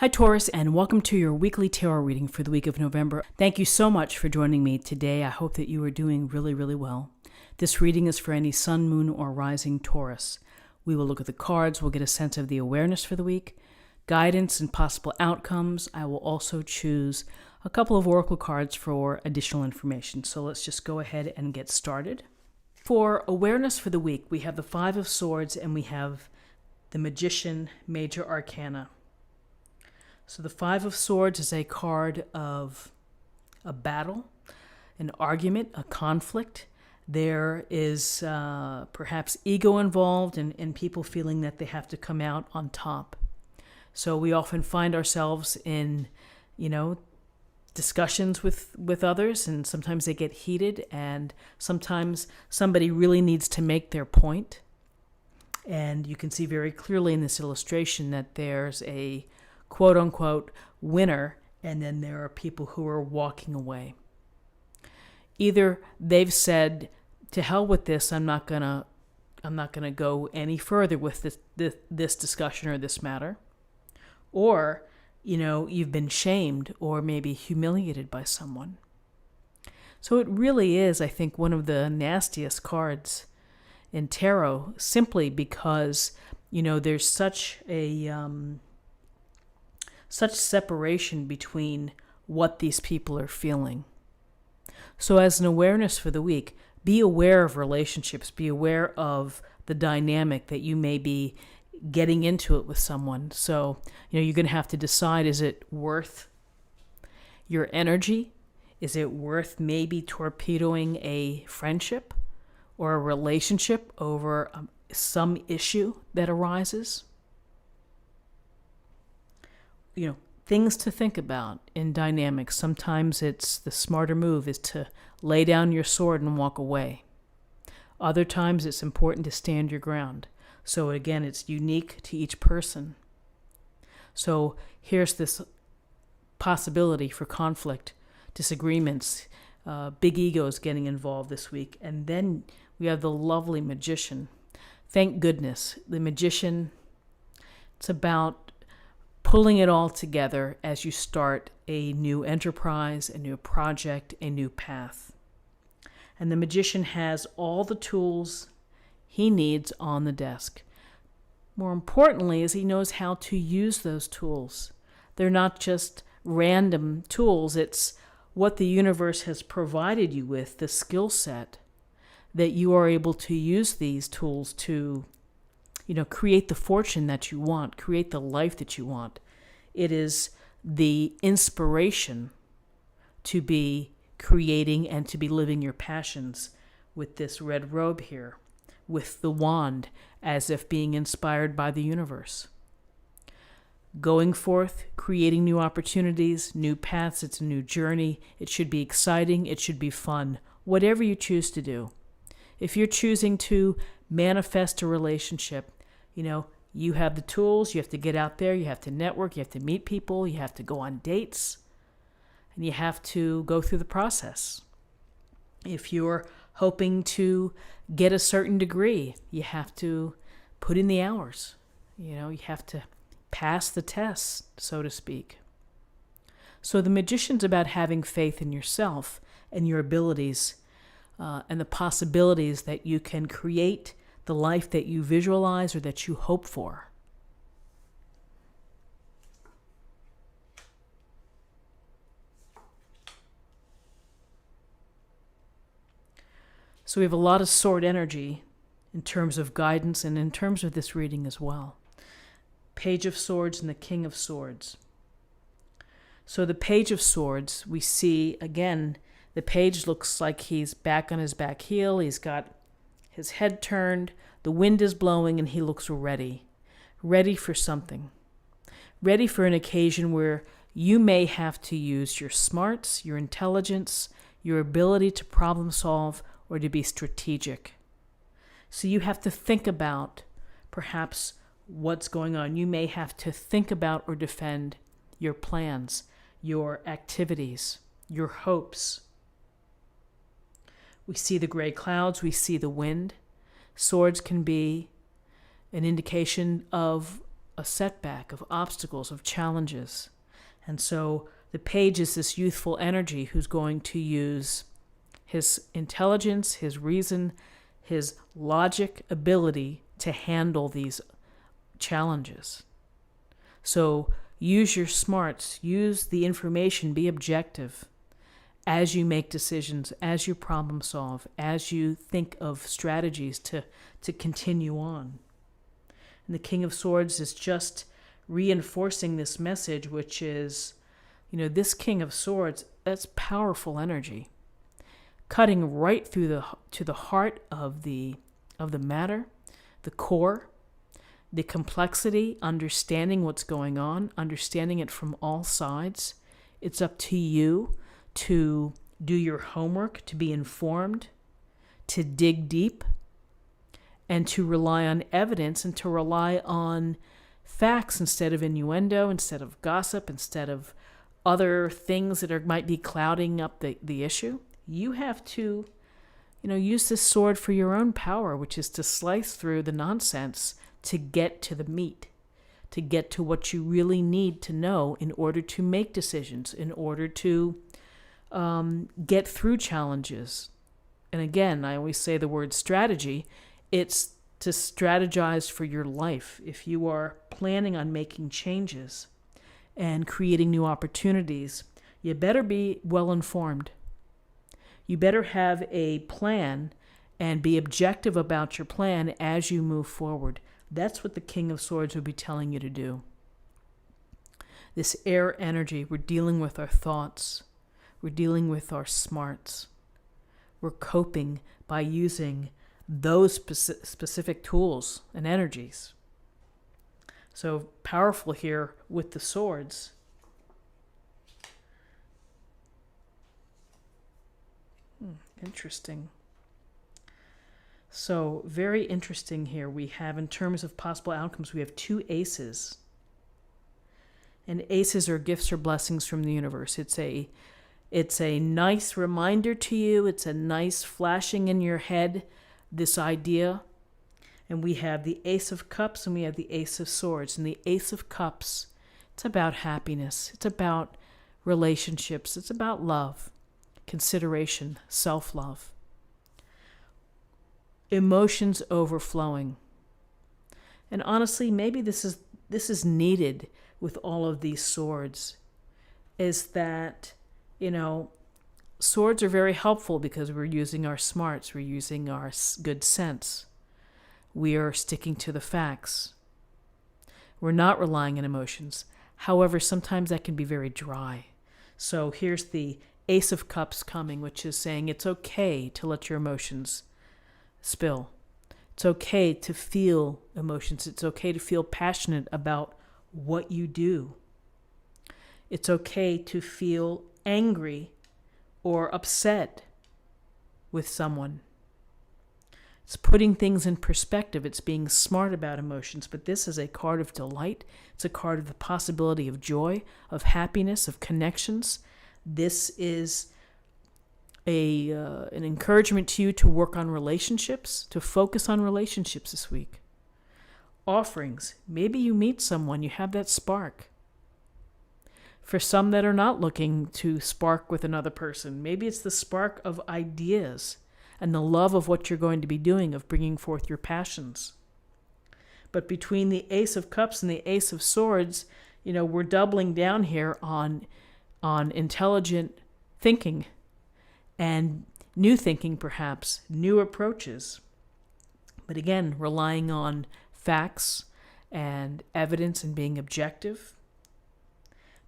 Hi Taurus, and welcome to your weekly tarot reading for the week of November. Thank you so much for joining me today. I hope that you are doing really well. This reading is for any sun, moon, or rising Taurus. We will look at the cards, we'll get a sense of the awareness for the week, guidance and possible outcomes. I will also choose a couple of oracle cards for additional information. So let's just go ahead and get started. For awareness for the week, we have the Five of Swords and we have the Magician, Major Arcana. So the Five of Swords is a card of a battle, an argument, a conflict. There is perhaps ego involved and people feeling that they have to come out on top. So we often find ourselves in, discussions with others, and sometimes they get heated, and sometimes somebody really needs to make their point. And you can see very clearly in this illustration that there's a quote-unquote winner, and then there are people who are walking away. Either they've said, to hell with this, I'm not gonna go any further with this discussion or this matter. Or, you've been shamed or maybe humiliated by someone. So it really is, I think, one of the nastiest cards in tarot, simply because, there's such separation between what these people are feeling. So as an awareness for the week, be aware of relationships, be aware of the dynamic that you may be getting into it with someone. So, you're going to have to decide, is it worth your energy? Is it worth maybe torpedoing a friendship or a relationship over some issue that arises? Things to think about in dynamics. Sometimes it's the smarter move is to lay down your sword and walk away. Other times it's important to stand your ground. So again, it's unique to each person. So here's this possibility for conflict, disagreements, big egos getting involved this week. And then we have the lovely Magician. Thank goodness. The Magician, it's about pulling it all together as you start a new enterprise, a new project, a new path. And the Magician has all the tools he needs on the desk. More importantly, is he knows how to use those tools. They're not just random tools. It's what the universe has provided you with, the skill set, that you are able to use these tools to create the fortune that you want, create the life that you want. It is the inspiration to be creating and to be living your passions with this red robe here, with the wand, as if being inspired by the universe. Going forth, creating new opportunities, new paths. It's a new journey. It should be exciting. It should be fun. Whatever you choose to do. If you're choosing to manifest a relationship, you have the tools, you have to get out there, you have to network, you have to meet people, you have to go on dates, and you have to go through the process. If you're hoping to get a certain degree, you have to put in the hours. You have to pass the test, so to speak. So the Magician's about having faith in yourself and your abilities and the possibilities that you can create the life that you visualize or that you hope for. So we have a lot of sword energy in terms of guidance and in terms of this reading as well. Page of Swords and the King of Swords. So the Page of Swords, we see, again, the page looks like he's back on his back heel. He's got his head turned, the wind is blowing, and he looks ready for something. Ready for an occasion where you may have to use your smarts, your intelligence, your ability to problem solve, or to be strategic. So you have to think about perhaps what's going on. You may have to think about or defend your plans, your activities, your hopes. We see the gray clouds, we see the wind. Swords can be an indication of a setback, of obstacles, of challenges. And so the page is this youthful energy who's going to use his intelligence, his reason, his logic ability to handle these challenges. So use your smarts, use the information, be objective as you make decisions, as you problem solve, as you think of strategies to continue on. And the King of Swords is just reinforcing this message, which is, this King of Swords, that's powerful energy, cutting right through to the heart of the matter, the core, the complexity, understanding what's going on, understanding it from all sides. It's up to you to do your homework, to be informed, to dig deep, and to rely on evidence and to rely on facts instead of innuendo, instead of gossip, instead of other things that might be clouding up the issue. You have to, use this sword for your own power, which is to slice through the nonsense to get to the meat, to get to what you really need to know in order to make decisions, in order to get through challenges. And again, I always say the word strategy. It's to strategize for your life. If you are planning on making changes and creating new opportunities, you better be well informed. You better have a plan and be objective about your plan as you move forward. That's what the King of Swords would be telling you to do. This air energy, we're dealing with our thoughts. We're dealing with our smarts. We're coping by using those specific tools and energies. So powerful here with the swords. Interesting. So very interesting here. We have, in terms of possible outcomes, we have 2 aces. And aces are gifts or blessings from the universe. It's a nice reminder to you. It's a nice flashing in your head, this idea. And we have the Ace of Cups and we have the Ace of Swords. And the Ace of Cups, it's about happiness. It's about relationships. It's about love, consideration, self-love. Emotions overflowing. And honestly, maybe this is needed with all of these swords, is that, swords are very helpful because we're using our smarts, we're using our good sense. We are sticking to the facts. We're not relying on emotions. However, sometimes that can be very dry. So here's the Ace of Cups coming, which is saying it's okay to let your emotions spill. It's okay to feel emotions. It's okay to feel passionate about what you do. It's okay to feel angry or upset with someone. It's putting things in perspective. It's being smart about emotions. But this is a card of delight. It's a card of the possibility of joy, of happiness, of connections. This is an encouragement to you to work on relationships, to focus on relationships this week. Offerings. Maybe you meet someone, you have that spark. For some that are not looking to spark with another person, maybe it's the spark of ideas and the love of what you're going to be doing, of bringing forth your passions. But between the Ace of Cups and the Ace of Swords, we're doubling down here on intelligent thinking and new thinking, perhaps, new approaches. But again, relying on facts and evidence and being objective,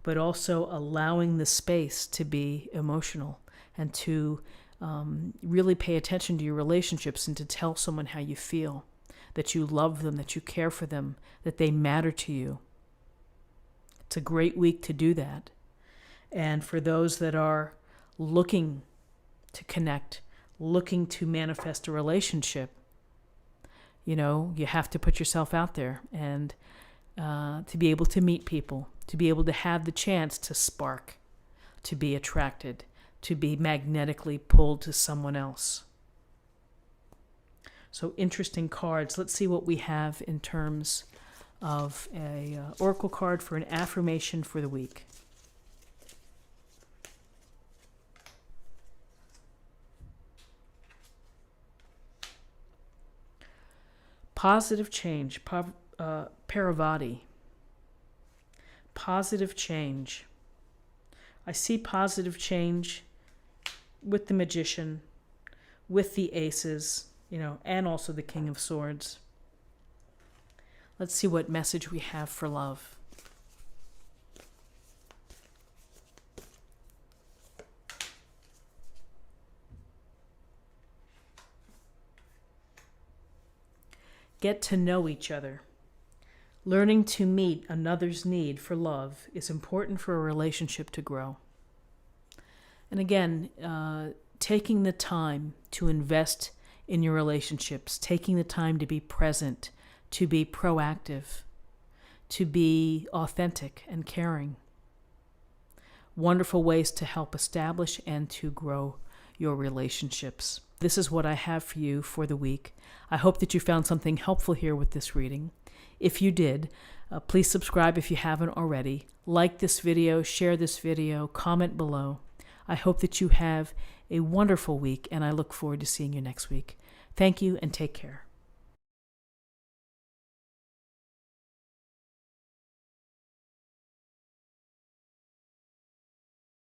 but also allowing the space to be emotional and to really pay attention to your relationships and to tell someone how you feel, that you love them, that you care for them, that they matter to you. It's a great week to do that. And for those that are looking to connect, looking to manifest a relationship, you have to put yourself out there and to be able to meet people, to be able to have the chance to spark, to be attracted, to be magnetically pulled to someone else. So interesting cards. Let's see what we have in terms of a oracle card for an affirmation for the week. Positive change, Paravati. Positive change. I see positive change with the Magician, with the Aces, and also the King of Swords. Let's see what message we have for love. Get to know each other. Learning to meet another's need for love is important for a relationship to grow. And again, taking the time to invest in your relationships, taking the time to be present, to be proactive, to be authentic and caring. Wonderful ways to help establish and to grow your relationships. This is what I have for you for the week. I hope that you found something helpful here with this reading. If you did, please subscribe if you haven't already. Like this video, share this video, comment below. I hope that you have a wonderful week, and I look forward to seeing you next week. Thank you, and take care.